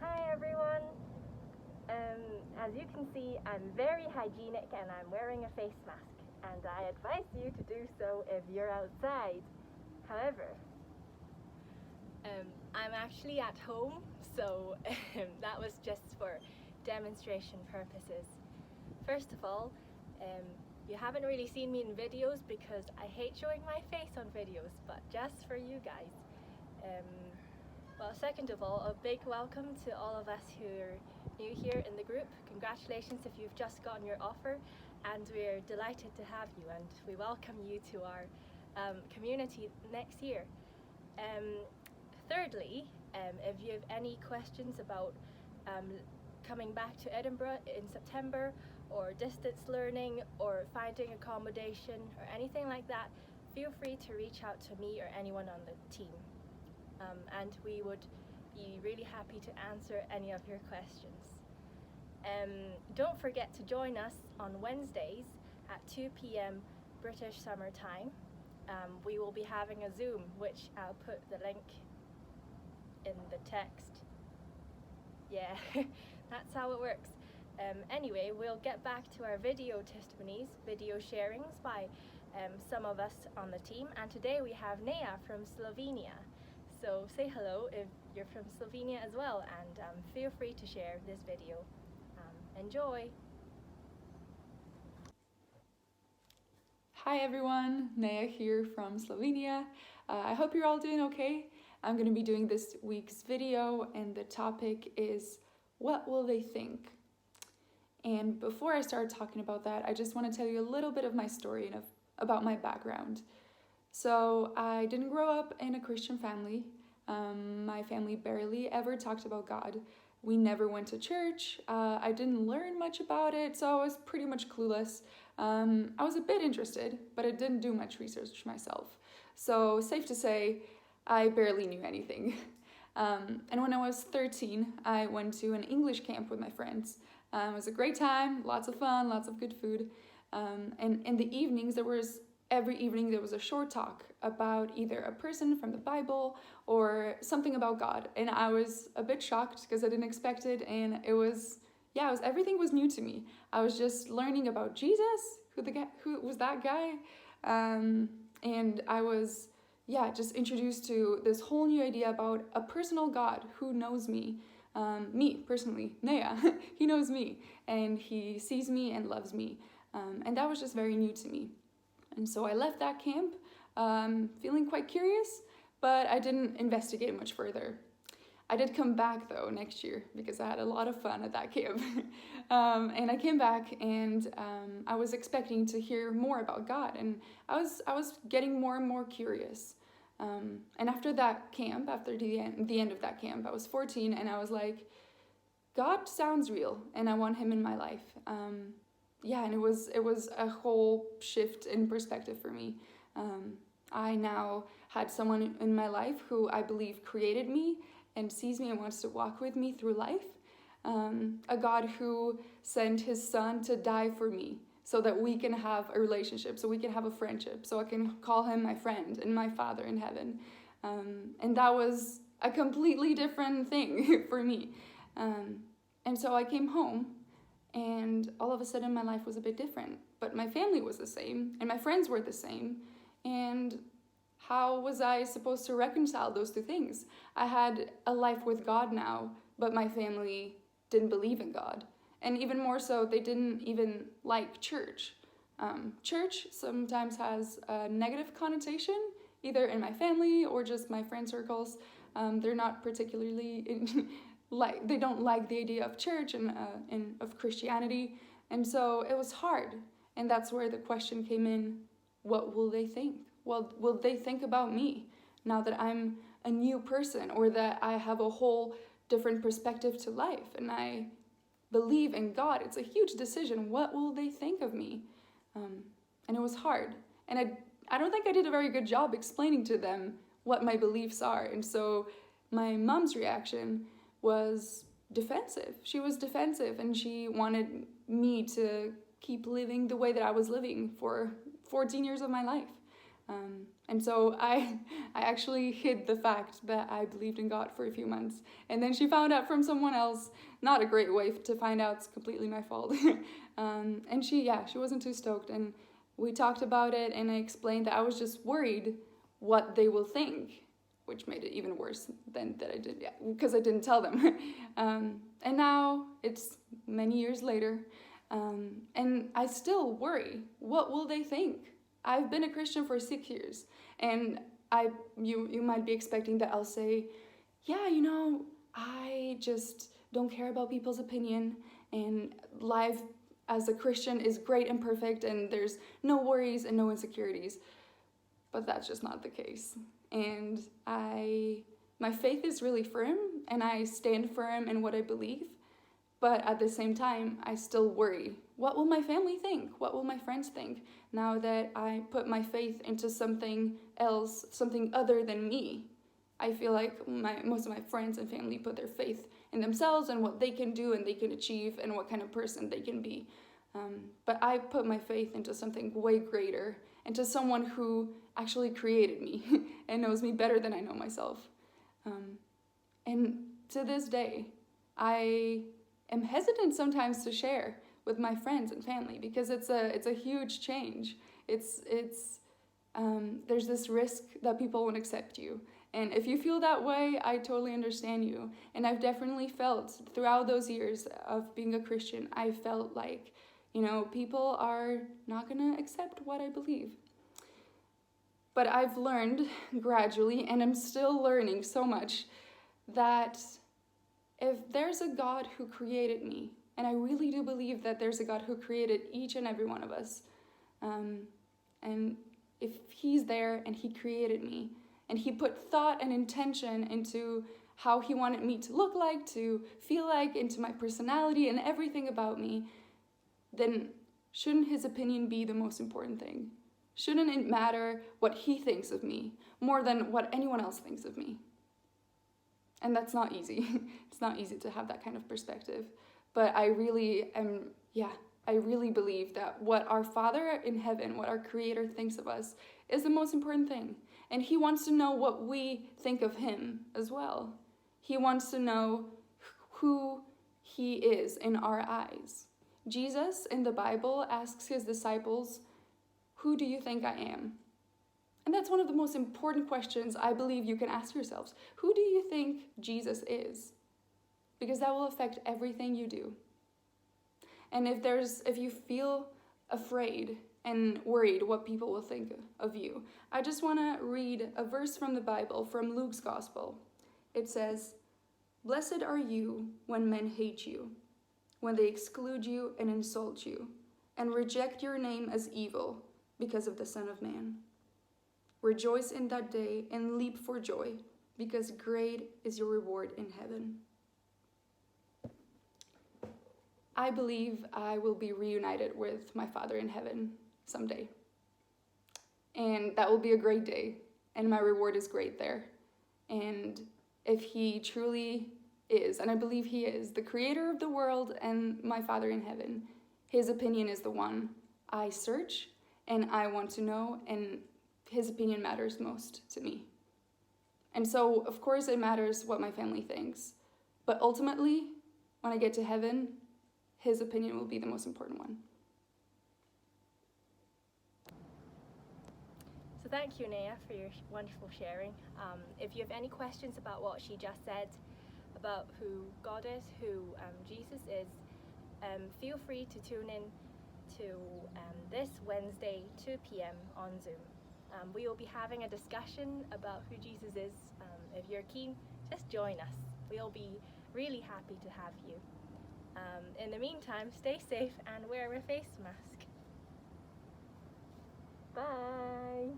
Hi everyone. As you can see, I'm very hygienic and I'm wearing a face mask, and I advise you to do so if you're outside. However, I'm actually at home, so that was just for demonstration purposes. First of all, you haven't really seen me in videos because I hate showing my face on videos, but just for you guys. Well, second of all, a big welcome to all of us who are new here in the group. Congratulations if you've just gotten your offer, and we're delighted to have you, and we welcome you to our community next year. Thirdly, if you have any questions about coming back to Edinburgh in September, or distance learning, or finding accommodation, or anything like that, feel free to reach out to me or anyone on the team. And we would be really happy to answer any of your questions. Don't forget to join us on Wednesdays at 2 p.m. British Summer Time. We will be having a Zoom, which I'll put the link in the text. Yeah, that's how it works. Anyway, we'll get back to our video testimonies, video sharings by some of us on the team. And today we have Nea from Slovenia. So say hello if you're from Slovenia as well, and feel free to share this video. Enjoy! Hi everyone, Nea here from Slovenia. I hope you're all doing okay. I'm going to be doing this week's video, and the topic is, what will they think? And before I start talking about that, I just want to tell you a little bit of my story and about my background. So I didn't grow up in a Christian family. My family barely ever talked about God. We never went to church. I didn't learn much about it, so I was pretty much clueless. I was a bit interested, but I didn't do much research myself. So safe to say, I barely knew anything. And when I was 13, I went to an English camp with my friends. It was a great time, lots of fun, lots of good food. And in the evenings, every evening there was a short talk about either a person from the Bible or something about God. And I was a bit shocked because I didn't expect it, and everything was new to me. I was just learning about Jesus, who was that guy, and I was just introduced to this whole new idea about a personal God who knows me. Me personally, Nea, he knows me, and he sees me and loves me, and that was just very new to me. And so I left that camp feeling quite curious, but I didn't investigate much further. I did come back though next year because I had a lot of fun at that camp. And I came back, and I was expecting to hear more about God, and I was getting more and more curious. And after that camp, after the end of that camp, I was 14, and I was like, God sounds real, and I want him in my life. And it was a whole shift in perspective for me. I now had someone in my life who I believe created me and sees me and wants to walk with me through life. A God who sent his son to die for me so that we can have a relationship, so we can have a friendship, so I can call him my friend and my Father in heaven. And that was a completely different thing for me. And so I came home, and all of a sudden my life was a bit different, but my family was the same, and my friends were the same. And how was I supposed to reconcile those two things? I had a life with God now, but my family didn't believe in God. And even more so, they didn't even like church. Church sometimes has a negative connotation, either in my family or just my friend circles. They're not particularly they don't like the idea of church and of Christianity. And so it was hard. And that's where the question came in, what will they think? Well, will they think about me now that I'm a new person, or that I have a whole different perspective to life and I believe in God? It's a huge decision. What will they think of me? And it was hard. And I don't think I did a very good job explaining to them what my beliefs are. And so my mom's reaction was defensive. She was defensive, and she wanted me to keep living the way that I was living for 14 years of my life. And so I actually hid the fact that I believed in God for a few months. And then she found out from someone else. Not a great way to find out. It's completely my fault. And she wasn't too stoked. And we talked about it, and I explained that I was just worried what they will think, which made it even worse than that I did, because I didn't tell them. And now it's many years later, and I still worry. What will they think? I've been a Christian for 6 years, and you might be expecting that I'll say, yeah, I just don't care about people's opinion, and life as a Christian is great and perfect, and there's no worries and no insecurities. But that's just not the case. And my faith is really firm, and I stand firm in what I believe. But at the same time, I still worry. What will my family think? What will my friends think now that I put my faith into something else, something other than me? I feel like most of my friends and family put their faith in themselves and what they can do and they can achieve and what kind of person they can be. But I put my faith into something way greater, into someone who actually created me and knows me better than I know myself. And to this day, I am hesitant sometimes to share with my friends and family because it's a huge change. There's this risk that people won't accept you. And if you feel that way, I totally understand you. And I've definitely felt throughout those years of being a Christian, I felt like, people are not going to accept what I believe. But I've learned gradually, and I'm still learning so much, that if there's a God who created me, and I really do believe that there's a God who created each and every one of us, and if he's there and he created me, and he put thought and intention into how he wanted me to look like, to feel like, into my personality and everything about me, then shouldn't his opinion be the most important thing? Shouldn't it matter what he thinks of me more than what anyone else thinks of me? And that's not easy. It's not easy to have that kind of perspective. But I really believe that what our Father in heaven, what our Creator thinks of us, is the most important thing. And he wants to know what we think of him as well. He wants to know who he is in our eyes. Jesus in the Bible asks his disciples, "Who do you think I am?" And that's one of the most important questions I believe you can ask yourselves. Who do you think Jesus is? Because that will affect everything you do. And if you feel afraid and worried what people will think of you, I just want to read a verse from the Bible, from Luke's Gospel. It says, "Blessed are you when men hate you, when they exclude you and insult you, and reject your name as evil because of the Son of Man. Rejoice in that day and leap for joy, because great is your reward in heaven." I believe I will be reunited with my Father in heaven someday. And that will be a great day, and my reward is great there. And if he truly is, and I believe he is, the creator of the world and my Father in heaven, his opinion is the one I search and I want to know, and his opinion matters most to me. And so, of course, it matters what my family thinks. But ultimately, when I get to heaven, his opinion will be the most important one. So thank you, Naya, for your wonderful sharing. If you have any questions about what she just said, about who God is, who Jesus is, feel free to tune in to this Wednesday, 2 p.m. on Zoom. We will be having a discussion about who Jesus is. If you're keen, just join us. We'll be really happy to have you. In the meantime, stay safe and wear a face mask. Bye!